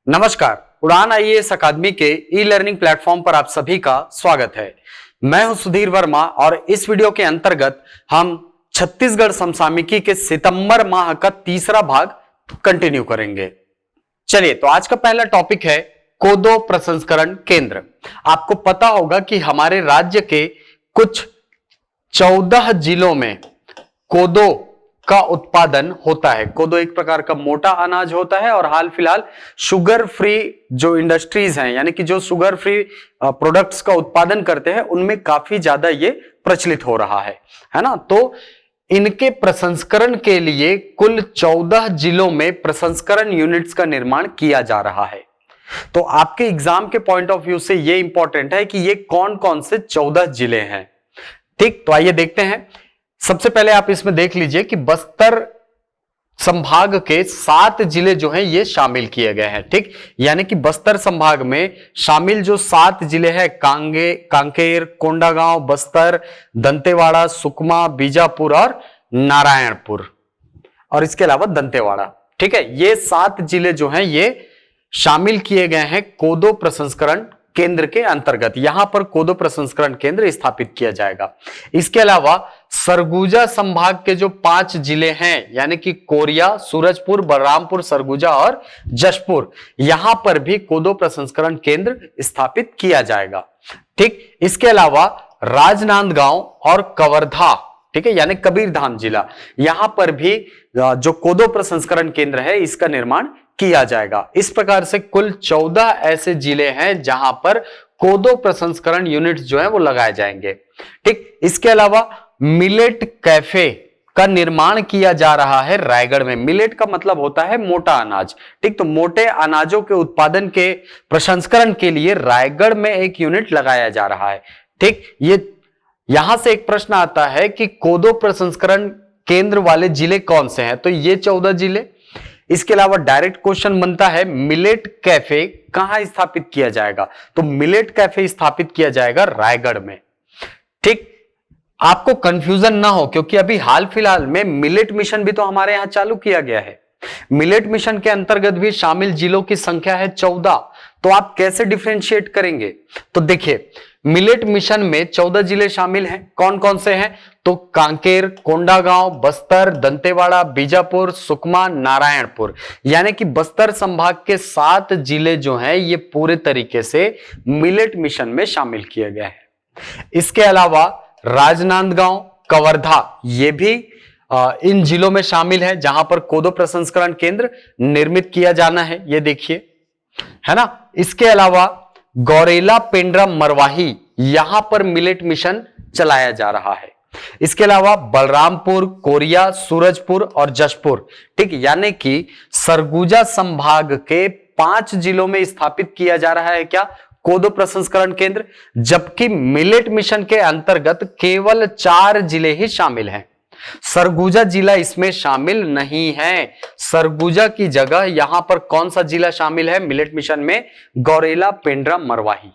नमस्कार, उड़ान आईएएस अकादमी के ई लर्निंग प्लेटफॉर्म पर आप सभी का स्वागत है। मैं हूं सुधीर वर्मा और इस वीडियो के अंतर्गत हम छत्तीसगढ़ समसामयिकी के सितंबर माह का तीसरा भाग कंटिन्यू करेंगे। चलिए, तो आज का पहला टॉपिक है कोदो प्रसंस्करण केंद्र। आपको पता होगा कि हमारे राज्य के कुछ 14 जिलों में कोदो का उत्पादन होता है। कोदो एक प्रकार का मोटा अनाज होता है और हाल फिलहाल शुगर फ्री जो इंडस्ट्रीज हैं, यानी कि जो शुगर फ्री प्रोडक्ट्स का उत्पादन करते हैं, उनमें काफी ज्यादा ये प्रचलित हो रहा है ना। तो इनके प्रसंस्करण के लिए कुल 14 जिलों में प्रसंस्करण यूनिट्स का निर्माण किया जा रहा है। तो आपके एग्जाम के पॉइंट ऑफ व्यू से ये इंपॉर्टेंट है कि ये कौन कौन से 14 जिले हैं। ठीक, तो आइए देखते हैं। सबसे पहले आप इसमें देख लीजिए कि बस्तर संभाग के 7 जिले जो हैं ये शामिल किए गए हैं। ठीक, यानी कि बस्तर संभाग में शामिल जो 7 जिले हैं, कांकेर, कोंडागांव, बस्तर, दंतेवाड़ा, सुकमा, बीजापुर और नारायणपुर, और इसके अलावा दंतेवाड़ा। ठीक है, ये 7 जिले जो हैं ये शामिल किए गए हैं कोदो प्रसंस्करण केंद्र के अंतर्गत। यहां पर कोदो प्रसंस्करण केंद्र स्थापित किया जाएगा। इसके अलावा सरगुजा संभाग के जो 5 जिले हैं, यानी कि कोरिया, सूरजपुर, बलरामपुर, सरगुजा और जशपुर, यहां पर भी कोदो प्रसंस्करण केंद्र स्थापित किया जाएगा। ठीक, इसके अलावा राजनांदगांव और कवर्धा, ठीक है, यानी कबीरधाम जिला, यहां पर भी जो कोदो प्रसंस्करण केंद्र है इसका निर्माण किया जाएगा। इस प्रकार से कुल 14 ऐसे जिले हैं जहां पर कोदो प्रसंस्करण यूनिट्स जो है वो लगाए जाएंगे। ठीक, इसके अलावा मिलेट कैफे का निर्माण किया जा रहा है रायगढ़ में। मिलेट का मतलब होता है मोटा अनाज। ठीक, तो मोटे अनाजों के उत्पादन के प्रसंस्करण के लिए रायगढ़ में एक यूनिट लगाया जा रहा है। ठीक, यहां से एक प्रश्न आता है कि कोदो प्रसंस्करण केंद्र वाले जिले कौन से हैं, तो ये 14 जिले। इसके अलावा डायरेक्ट क्वेश्चन बनता है मिलेट कैफे कहां स्थापित किया जाएगा, तो मिलेट कैफे स्थापित किया जाएगा रायगढ़ में। ठीक, आपको कंफ्यूजन ना हो, क्योंकि अभी हाल फिलहाल में मिलेट मिशन भी तो हमारे यहां चालू किया गया है। मिलेट मिशन के अंतर्गत भी शामिल जिलों की संख्या है 14। तो आप कैसे डिफरेंशिएट करेंगे, तो देखिए मिलेट मिशन में 14 जिले शामिल हैं। कौन कौन से हैं, तो कांकेर, कोंडागांव, बस्तर, दंतेवाड़ा, बीजापुर, सुकमा, नारायणपुर, यानी कि बस्तर संभाग के 7 जिले जो हैं ये पूरे तरीके से मिलेट मिशन में शामिल किए गए हैं। इसके अलावा राजनांदगांव, कवर्धा, ये भी इन जिलों में शामिल है जहां पर कोदो प्रसंस्करण केंद्र निर्मित किया जाना है, ये देखिए, है ना। इसके अलावा गौरेला, पेंड्रा, मरवाही, यहां पर मिलेट मिशन चलाया जा रहा है। इसके अलावा बलरामपुर, कोरिया, सूरजपुर और जशपुर, ठीक, यानी कि सरगुजा संभाग के 5 जिलों में स्थापित किया जा रहा है क्या, कोदो प्रसंस्करण केंद्र, जबकि मिलेट मिशन के अंतर्गत केवल 4 जिले ही शामिल हैं। सरगुजा जिला इसमें शामिल नहीं है। सरगुजा की जगह यहां पर कौन सा जिला शामिल है मिलेट मिशन में, गौरेला, पेंड्रा, मरवाही।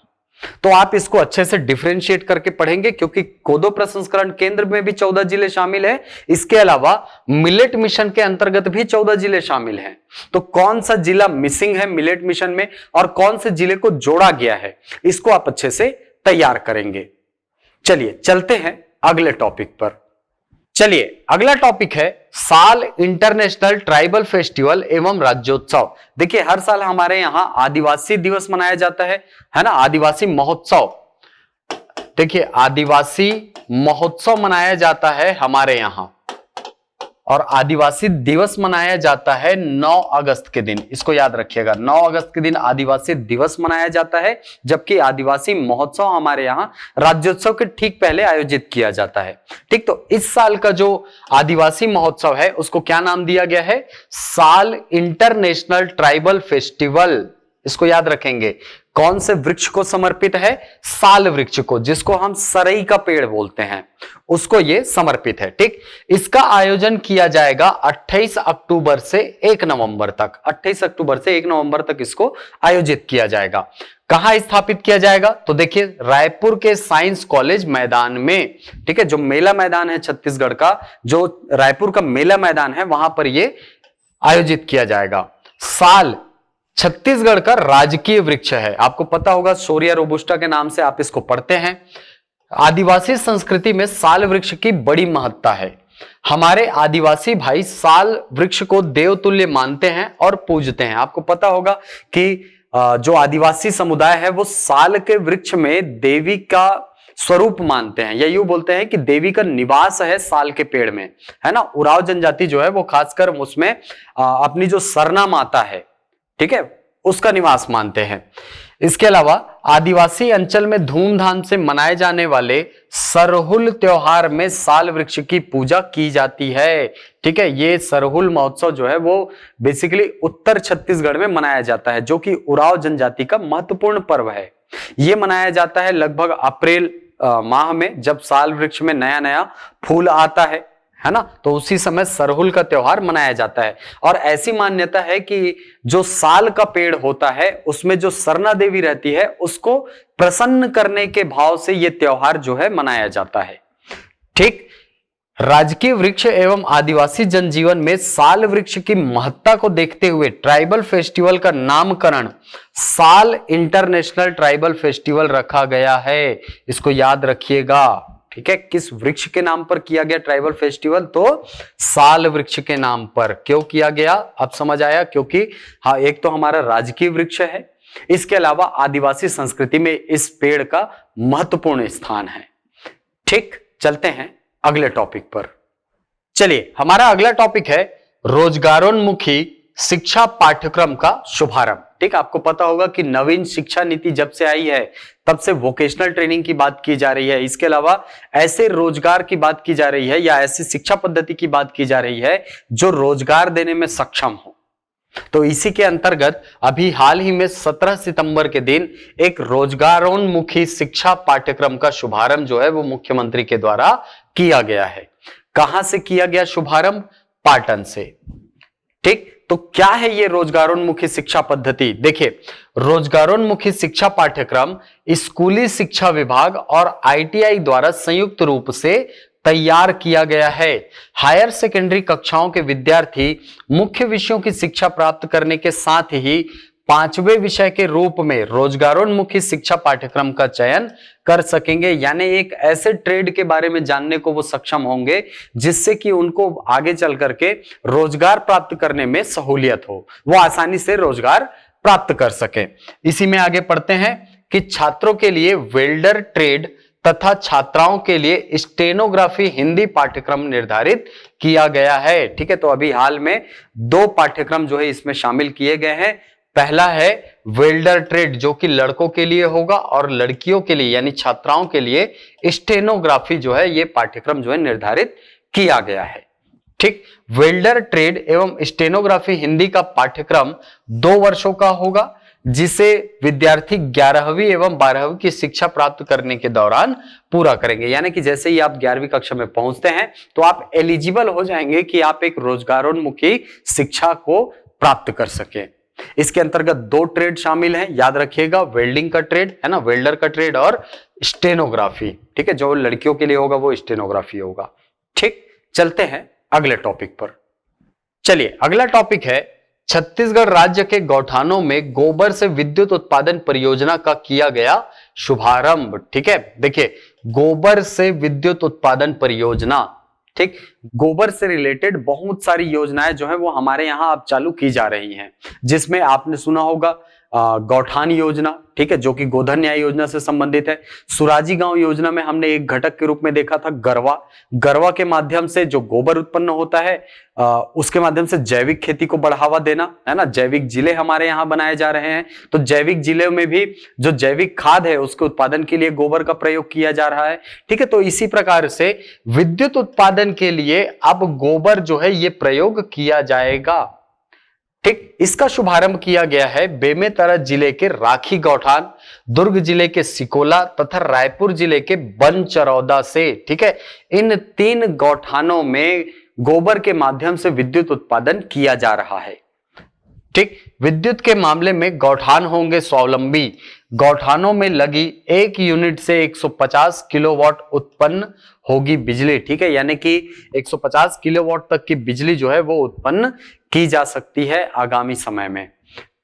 तो आप इसको अच्छे से डिफरेंशिएट करके पढ़ेंगे, क्योंकि कोदो प्रसंस्करण केंद्र में भी 14 जिले शामिल है। इसके अलावा मिलेट मिशन के अंतर्गत भी 14 जिले शामिल हैं। तो कौन सा जिला मिसिंग है मिलेट मिशन में और कौन से जिले को जोड़ा गया है, इसको आप अच्छे से तैयार करेंगे। चलिए चलते हैं अगले टॉपिक पर। चलिए, अगला टॉपिक है साल इंटरनेशनल ट्राइबल फेस्टिवल एवं राज्योत्सव। देखिए, हर साल हमारे यहां आदिवासी दिवस मनाया जाता है ना, आदिवासी महोत्सव। देखिए, आदिवासी महोत्सव मनाया जाता है हमारे यहां, और आदिवासी दिवस मनाया जाता है 9 अगस्त के दिन। इसको याद रखिएगा, 9 अगस्त के दिन आदिवासी दिवस मनाया जाता है, जबकि आदिवासी महोत्सव हमारे यहाँ राज्योत्सव के ठीक पहले आयोजित किया जाता है। ठीक, तो इस साल का जो आदिवासी महोत्सव है उसको क्या नाम दिया गया है, साल इंटरनेशनल ट्राइबल फेस्टिवल। इसको याद रखेंगे। कौन से वृक्ष को समर्पित है, साल वृक्ष को, जिसको हम सरई का पेड़ बोलते हैं, उसको ये समर्पित है। ठीक, इसका आयोजन किया जाएगा 28 अक्टूबर से 1 नवंबर तक। 28 अक्टूबर से 1 नवंबर तक इसको आयोजित किया जाएगा। कहां स्थापित किया जाएगा? तो देखिए रायपुर के साइंस कॉलेज मैदान में, ठीक है, जो मेला मैदान है छत्तीसगढ़ का, जो रायपुर का मेला मैदान है, वहां पर यह आयोजित किया जाएगा। साल छत्तीसगढ़ का राजकीय वृक्ष है, आपको पता होगा शोरिया रोबुस्टा के नाम से आप इसको पढ़ते हैं। आदिवासी संस्कृति में साल वृक्ष की बड़ी महत्ता है। हमारे आदिवासी भाई साल वृक्ष को देवतुल्य मानते हैं और पूजते हैं। आपको पता होगा कि जो आदिवासी समुदाय है वो साल के वृक्ष में देवी का स्वरूप मानते हैं, या यूं बोलते हैं कि देवी का निवास है साल के पेड़ में, है ना। उरांव जनजाति जो है वो खासकर उसमें अपनी जो सरना माता है, ठीक है, उसका निवास मानते हैं। इसके अलावा आदिवासी अंचल में धूमधाम से मनाए जाने वाले सरहुल त्योहार में साल वृक्ष की पूजा की जाती है, ठीक है। ये सरहुल महोत्सव जो है वो बेसिकली उत्तर छत्तीसगढ़ में मनाया जाता है, जो कि उरांव जनजाति का महत्वपूर्ण पर्व है। ये मनाया जाता है लगभग अप्रैल माह में, जब साल वृक्ष में नया नया फूल आता है ना, तो उसी समय सरहुल का त्योहार मनाया जाता है। और ऐसी मान्यता है कि जो साल का पेड़ होता है उसमें जो सरना देवी रहती है उसको प्रसन्न करने के भाव से यह त्योहार जो है मनाया जाता है, ठीक। राजकीय वृक्ष एवं आदिवासी जनजीवन में साल वृक्ष की महत्ता को देखते हुए ट्राइबल फेस्टिवल का नामकरण साल इंटरनेशनल ट्राइबल फेस्टिवल रखा गया है। इसको याद रखिएगा, ठीक है। किस वृक्ष के नाम पर किया गया ट्राइबल फेस्टिवल? तो साल वृक्ष के नाम पर। क्यों किया गया? अब समझ आया, क्योंकि हाँ, एक तो हमारा राजकीय वृक्ष है, इसके अलावा आदिवासी संस्कृति में इस पेड़ का महत्वपूर्ण स्थान है, ठीक। चलते हैं अगले टॉपिक पर। चलिए, हमारा अगला टॉपिक है रोजगारोन्मुखी शिक्षा पाठ्यक्रम का शुभारंभ, ठीक। आपको पता होगा कि नवीन शिक्षा नीति जब से आई है तब से वोकेशनल ट्रेनिंग की बात की जा रही है, इसके अलावा ऐसे रोजगार की बात की जा रही है या ऐसी शिक्षा पद्धति की बात की जा रही है जो रोजगार देने में सक्षम हो। तो इसी के अंतर्गत अभी हाल ही में 17 सितंबर के दिन एक रोजगारोन्मुखी शिक्षा पाठ्यक्रम का शुभारंभ जो है वो मुख्यमंत्री के द्वारा किया गया है। कहां से किया गया शुभारंभ? पाटन से, ठीक। तो क्या है ये रोजगारोन्मुखी शिक्षा पद्धति? देखिए, रोजगारोन्मुखी शिक्षा पाठ्यक्रम स्कूली शिक्षा विभाग और आईटीआई द्वारा संयुक्त रूप से तैयार किया गया है। हायर सेकेंडरी कक्षाओं के विद्यार्थी मुख्य विषयों की शिक्षा प्राप्त करने के साथ ही 5वें विषय के रूप में रोजगारोन्मुखी शिक्षा पाठ्यक्रम का चयन कर सकेंगे, यानी एक ऐसे ट्रेड के बारे में जानने को वो सक्षम होंगे जिससे कि उनको आगे चल करके रोजगार प्राप्त करने में सहूलियत हो, वो आसानी से रोजगार प्राप्त कर सके। इसी में आगे पढ़ते हैं कि छात्रों के लिए वेल्डर ट्रेड तथा छात्राओं के लिए स्टेनोग्राफी हिंदी पाठ्यक्रम निर्धारित किया गया है, ठीक है। तो अभी हाल में 2 पाठ्यक्रम जो है इसमें शामिल किए गए हैं। पहला है वेल्डर ट्रेड जो कि लड़कों के लिए होगा, और लड़कियों के लिए यानी छात्राओं के लिए स्टेनोग्राफी जो है ये पाठ्यक्रम जो है निर्धारित किया गया है, ठीक। वेल्डर ट्रेड एवं स्टेनोग्राफी हिंदी का पाठ्यक्रम 2 वर्षों का होगा, जिसे विद्यार्थी 11वीं एवं 12वीं की शिक्षा प्राप्त करने के दौरान पूरा करेंगे। यानी कि जैसे ही आप 11वीं कक्षा में पहुंचते हैं तो आप एलिजिबल हो जाएंगे कि आप एक रोजगारोन्मुखी शिक्षा को प्राप्त कर सके। इसके अंतर्गत 2 ट्रेड शामिल हैं, याद रखिएगा, वेल्डिंग का ट्रेड है ना, वेल्डर का ट्रेड, और स्टेनोग्राफी, ठीक है। जो लड़कियों के लिए होगा वो स्टेनोग्राफी होगा, ठीक। चलते हैं अगले टॉपिक पर। चलिए, अगला टॉपिक है छत्तीसगढ़ राज्य के गौठानों में गोबर से विद्युत उत्पादन परियोजना का किया गया शुभारंभ, ठीक है। देखिए, गोबर से विद्युत उत्पादन परियोजना, ठीक। गोबर से रिलेटेड बहुत सारी योजनाएं जो है वो हमारे यहाँ अब चालू की जा रही हैं, जिसमें आपने सुना होगा गौठान योजना, ठीक है, जो कि गोधन न्याय योजना से संबंधित है। सुराजी गांव योजना में हमने एक घटक के रूप में देखा था गरवा। गरवा के माध्यम से जो गोबर उत्पन्न होता है उसके माध्यम से जैविक खेती को बढ़ावा देना, है ना। जैविक जिले हमारे यहाँ बनाए जा रहे हैं, तो जैविक जिले में भी जो जैविक खाद है उसके उत्पादन के लिए गोबर का प्रयोग किया जा रहा है, ठीक है। तो इसी प्रकार से विद्युत उत्पादन के लिए अब गोबर जो है ये प्रयोग किया जाएगा, ठीक। इसका शुभारंभ किया गया है बेमेतरा जिले के राखी गौठान, दुर्ग जिले के सिकोला तथा रायपुर जिले के बनचरौदा से, ठीक है। इन 3 गौठानों में गोबर के माध्यम से विद्युत उत्पादन किया जा रहा है, ठीक। विद्युत के मामले में गौठान होंगे स्वावलंबी। गौठानों में लगी एक यूनिट से 150 किलोवाट उत्पन्न होगी बिजली। ठीक है, यानी कि 150 किलोवाट तक की बिजली जो है वो उत्पन्न की जा सकती है आगामी समय में।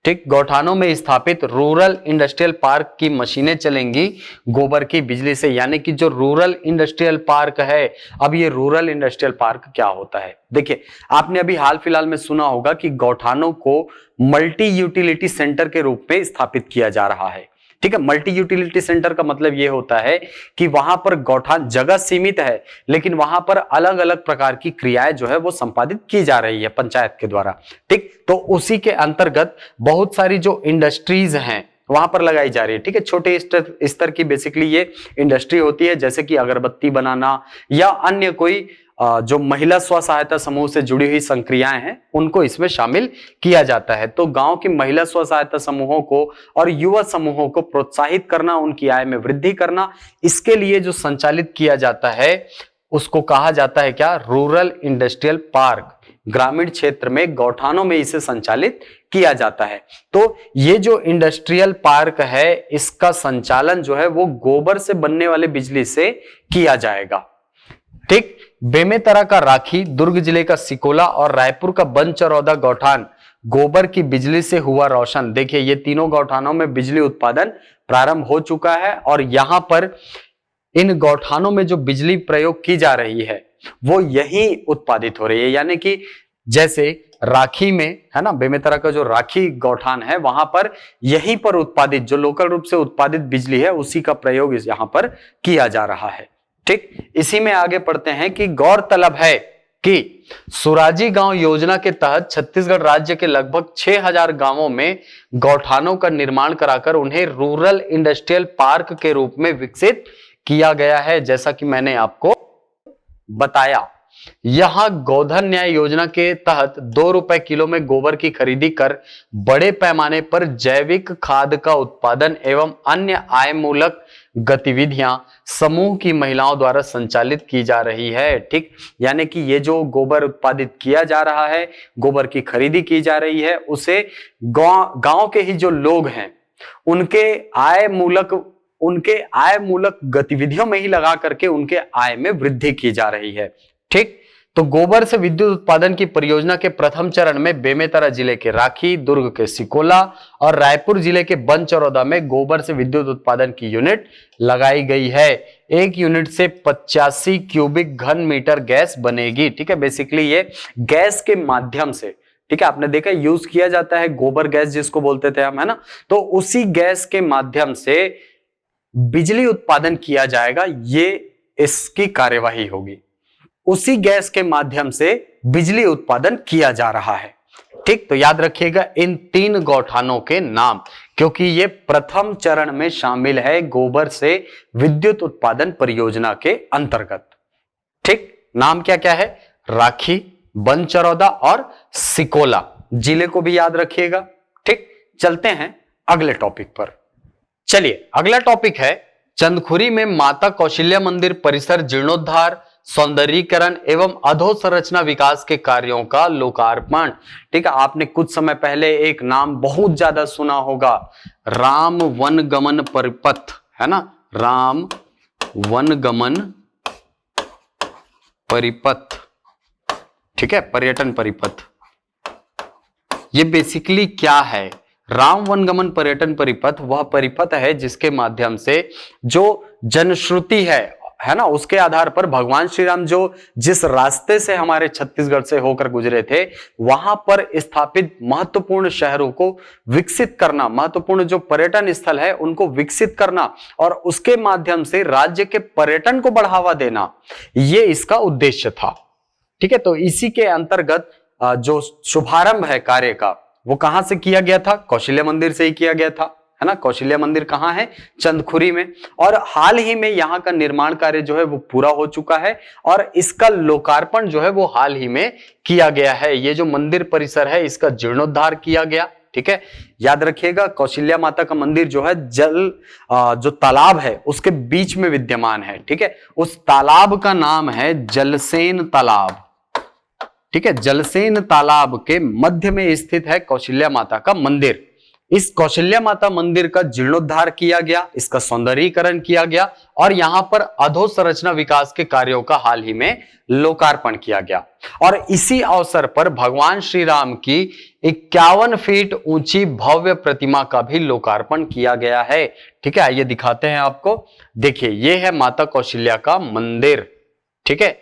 ठीक। गौठानों में स्थापित रूरल इंडस्ट्रियल पार्क की मशीनें चलेंगी गोबर की बिजली से, यानी कि जो रूरल इंडस्ट्रियल पार्क है। अब ये रूरल इंडस्ट्रियल पार्क क्या होता है? देखिए, आपने अभी हाल फिलहाल में सुना होगा कि गौठानों को मल्टी यूटिलिटी सेंटर के रूप में स्थापित किया जा रहा है। ठीक है, मल्टी यूटिलिटी सेंटर का मतलब यह होता है कि वहां पर गौठान जगह सीमित है, लेकिन वहां पर अलग अलग प्रकार की क्रियाएं जो है वो संपादित की जा रही है पंचायत के द्वारा। ठीक, तो उसी के अंतर्गत बहुत सारी जो इंडस्ट्रीज हैं वहां पर लगाई जा रही है। ठीक है, छोटे स्तर की बेसिकली ये इंडस्ट्री होती है, जैसे कि अगरबत्ती बनाना या अन्य कोई जो महिला स्व सहायता समूह से जुड़ी हुई संक्रियाएं हैं उनको इसमें शामिल किया जाता है। तो गांव की महिला स्व सहायता समूहों को और युवा समूहों को प्रोत्साहित करना, उनकी आय में वृद्धि करना, इसके लिए जो संचालित किया जाता है उसको कहा जाता है क्या? Rural industrial park. ग्रामीण क्षेत्र में गौठानों में इसे संचालित किया जाता है। तो ये जो इंडस्ट्रियल पार्क है इसका संचालन जो है वो गोबर से बनने वाले बिजली से किया जाएगा। ठीक। बेमेतरा का राखी, दुर्ग जिले का सिकोला और रायपुर का बनचरौदा गौठान गोबर की बिजली से हुआ रोशन। देखिए, ये तीनों गौठानों में बिजली उत्पादन प्रारंभ हो चुका है और यहां पर इन गौठानों में जो बिजली प्रयोग की जा रही है वो यही उत्पादित हो रही है। यानी कि जैसे राखी में है ना, बेमेतरा का जो राखी गौठान है वहां पर यहीं पर उत्पादित जो लोकल रूप से उत्पादित बिजली है उसी का प्रयोग यहां पर किया जा रहा है। ठीक, इसी में आगे पढ़ते हैं कि गौरतलब है कि सुराजी गांव योजना के तहत छत्तीसगढ़ राज्य के लगभग 6000 गांवों में गौठानों का निर्माण कराकर उन्हें रूरल इंडस्ट्रियल पार्क के रूप में विकसित किया गया है। जैसा कि मैंने आपको बताया, यहां गोधन न्याय योजना के तहत 2 रुपए किलो में गोबर की खरीदी कर बड़े पैमाने पर जैविक खाद का उत्पादन एवं अन्य आय मूलक गतिविधियां समूह की महिलाओं द्वारा संचालित की जा रही है। ठीक, यानी कि ये जो गोबर उत्पादित किया जा रहा है, गोबर की खरीदी की जा रही है, उसे गांव के ही जो लोग हैं उनके आय मूलक गतिविधियों में ही लगा करके उनके आय में वृद्धि की जा रही है। ठीक, तो गोबर से विद्युत उत्पादन की परियोजना के प्रथम चरण में बेमेतरा जिले के राखी, दुर्ग के सिकोला और रायपुर जिले के बनचरौदा में गोबर से विद्युत उत्पादन की यूनिट लगाई गई है। एक यूनिट से 85 क्यूबिक घन मीटर गैस बनेगी। ठीक है, बेसिकली ये गैस के माध्यम से, ठीक है, आपने देखा यूज किया जाता है गोबर गैस जिसको बोलते थे हम, है ना, तो उसी गैस के माध्यम से बिजली उत्पादन किया जाएगा। ये इसकी कार्यवाही होगी, उसी गैस के माध्यम से बिजली उत्पादन किया जा रहा है। ठीक, तो याद रखिएगा इन 3 गौठानों के नाम, क्योंकि ये प्रथम चरण में शामिल है गोबर से विद्युत उत्पादन परियोजना के अंतर्गत। ठीक, नाम क्या क्या है? राखी, बनचरौदा और सिकोला। जिले को भी याद रखिएगा। ठीक, चलते हैं अगले टॉपिक पर। चलिए, अगला टॉपिक है चंदखुरी में माता कौशल्या मंदिर परिसर जीर्णोद्धार, सौंदर्यीकरण एवं अधोसंरचना विकास के कार्यों का लोकार्पण। ठीक है, आपने कुछ समय पहले एक नाम बहुत ज्यादा सुना होगा, राम वनगमन परिपथ, है ना, राम वनगमन परिपथ। ठीक है, पर्यटन परिपथ। ये बेसिकली क्या है? राम वनगमन पर्यटन परिपथ वह परिपथ है जिसके माध्यम से जो जनश्रुति है ना, उसके आधार पर भगवान श्री राम जो जिस रास्ते से हमारे छत्तीसगढ़ से होकर गुजरे थे वहां पर स्थापित महत्वपूर्ण शहरों को विकसित करना, महत्वपूर्ण जो पर्यटन स्थल है उनको विकसित करना और उसके माध्यम से राज्य के पर्यटन को बढ़ावा देना, ये इसका उद्देश्य था। ठीक है, तो इसी के अंतर्गत जो शुभारंभ है कार्य का वो कहां से किया गया था? कौशल्या मंदिर से ही किया गया था, है ना। कौशल्या मंदिर कहां है? चंदखुरी में। और हाल ही में यहां का निर्माण कार्य जो है वो पूरा हो चुका है और इसका लोकार्पण जो है वो हाल ही में किया गया है। ये जो मंदिर परिसर है इसका जीर्णोद्धार किया गया। ठीक है, याद रखिएगा कौशल्या माता का मंदिर जो है जो तालाब है उसके बीच में विद्यमान है। ठीक है, उस तालाब का नाम है जलसेन तालाब। ठीक है, जलसेन तालाब के मध्य में स्थित है कौशल्या माता का मंदिर। इस कौशल्या माता मंदिर का जीर्णोद्धार किया गया, इसका सौंदर्यीकरण किया गया और यहां पर अधोसंरचना विकास के कार्यों का हाल ही में लोकार्पण किया गया। और इसी अवसर पर भगवान श्री राम की 51 फीट ऊंची भव्य प्रतिमा का भी लोकार्पण किया गया है। ठीक है, आइए दिखाते हैं आपको। देखिए, यह है माता कौशल्या का मंदिर। ठीक है,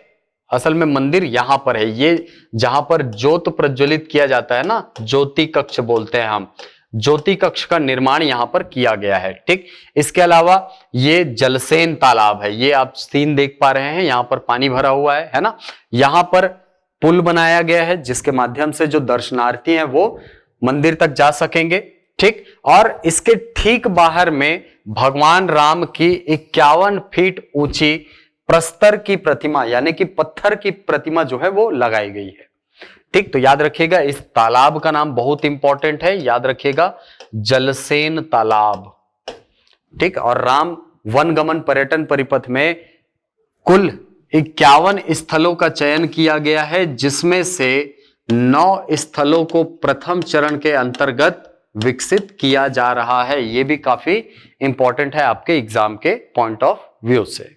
असल में मंदिर यहां पर है, ये जहां पर ज्योत प्रज्वलित किया जाता है ना, ज्योति कक्ष बोलते हैं हम, ज्योति कक्ष का निर्माण यहां पर किया गया है। ठीक, इसके अलावा ये जलसेन तालाब है, ये आप सीन देख पा रहे हैं, यहां पर पानी भरा हुआ है ना। यहां पर पुल बनाया गया है जिसके माध्यम से जो दर्शनार्थी हैं वो मंदिर तक जा सकेंगे। ठीक, और इसके ठीक बाहर में भगवान राम की 51 फीट ऊंची प्रस्तर की प्रतिमा यानी कि पत्थर की प्रतिमा जो है वो लगाई गई है। ठीक, तो याद रखिएगा, इस तालाब का नाम बहुत इंपॉर्टेंट है, याद रखिएगा, जलसेन तालाब। ठीक, और राम वनगमन पर्यटन परिपथ में कुल 51 स्थलों का चयन किया गया है, जिसमें से 9 स्थलों को प्रथम चरण के अंतर्गत विकसित किया जा रहा है। यह भी काफी इंपॉर्टेंट है आपके एग्जाम के पॉइंट ऑफ व्यू से।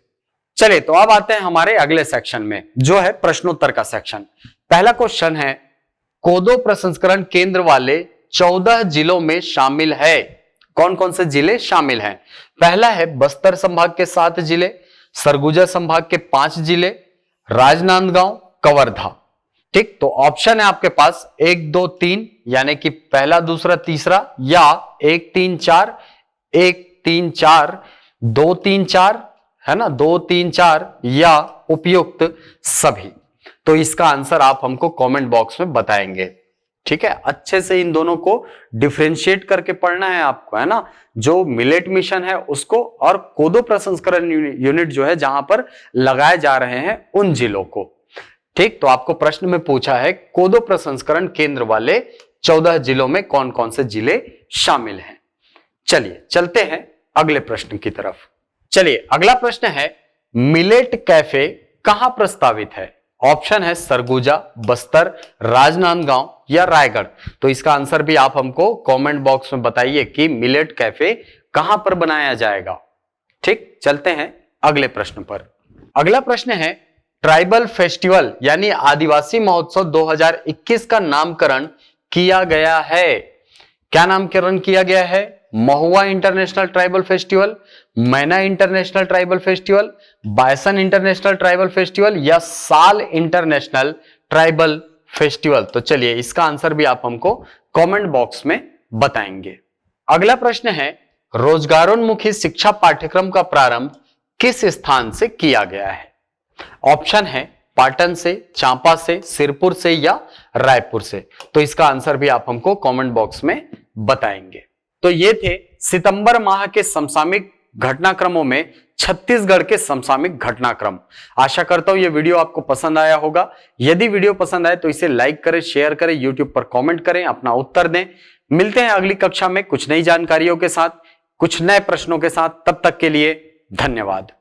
चलिए, तो अब आते हैं हमारे अगले सेक्शन में, जो है प्रश्नोत्तर का सेक्शन। पहला क्वेश्चन है, कोदो प्रसंस्करण केंद्र वाले 14 जिलों में शामिल है। कौन कौन से जिले शामिल हैं? पहला है बस्तर संभाग के 7 जिले, सरगुजा संभाग के 5 जिले, राजनांदगांव, कवर्धा। ठीक, तो ऑप्शन है आपके पास 1 2 3, यानी कि पहला दूसरा तीसरा, या 1 3 4, 1 3 4, 2 3 4, है ना, 2 3 4, या उपयुक्त सभी। तो इसका आंसर आप हमको कमेंट बॉक्स में बताएंगे। ठीक है, अच्छे से इन दोनों को डिफरेंशिएट करके पढ़ना है आपको, है ना। जो मिलेट मिशन है उसको, और कोदो प्रसंस्करण यूनिट जो है जहां पर लगाए जा रहे हैं उन जिलों को। ठीक, तो आपको प्रश्न में पूछा है कोदो प्रसंस्करण केंद्र वाले 14 जिलों में कौन कौन से जिले शामिल हैं। चलिए चलते हैं अगले प्रश्न की तरफ। चलिए, अगला प्रश्न है, मिलेट कैफे कहां प्रस्तावित है? ऑप्शन है सरगुजा, बस्तर, राजनांदगांव या रायगढ़। तो इसका आंसर भी आप हमको कमेंट बॉक्स में बताइए कि मिलेट कैफे कहां पर बनाया जाएगा। ठीक, चलते हैं अगले प्रश्न पर। अगला प्रश्न है, ट्राइबल फेस्टिवल यानी आदिवासी महोत्सव 2021 का नामकरण किया गया है। क्या नामकरण किया गया है? महुआ इंटरनेशनल ट्राइबल फेस्टिवल, मैना international tribal festival, bison international tribal festival, या साल इंटरनेशनल ट्राइबल फेस्टिवल। तो चलिए, इसका आंसर भी आप हमको कमेंट बॉक्स में बताएंगे। अगला प्रश्न है, रोजगारोन्मुखी शिक्षा पाठ्यक्रम का प्रारंभ किस स्थान से किया गया है? ऑप्शन है पाटन से, चांपा से, सिरपुर से या रायपुर से। तो इसका आंसर भी आप हमको कमेंट बॉक्स में बताएंगे। तो ये थे सितंबर माह के समसामयिक घटनाक्रमों में छत्तीसगढ़ के समसामयिक घटनाक्रम। आशा करता हूं ये वीडियो आपको पसंद आया होगा। यदि वीडियो पसंद आए तो इसे लाइक करें, शेयर करें, यूट्यूब पर कमेंट करें, अपना उत्तर दें। मिलते हैं अगली कक्षा में कुछ नई जानकारियों के साथ, कुछ नए प्रश्नों के साथ। तब तक के लिए धन्यवाद।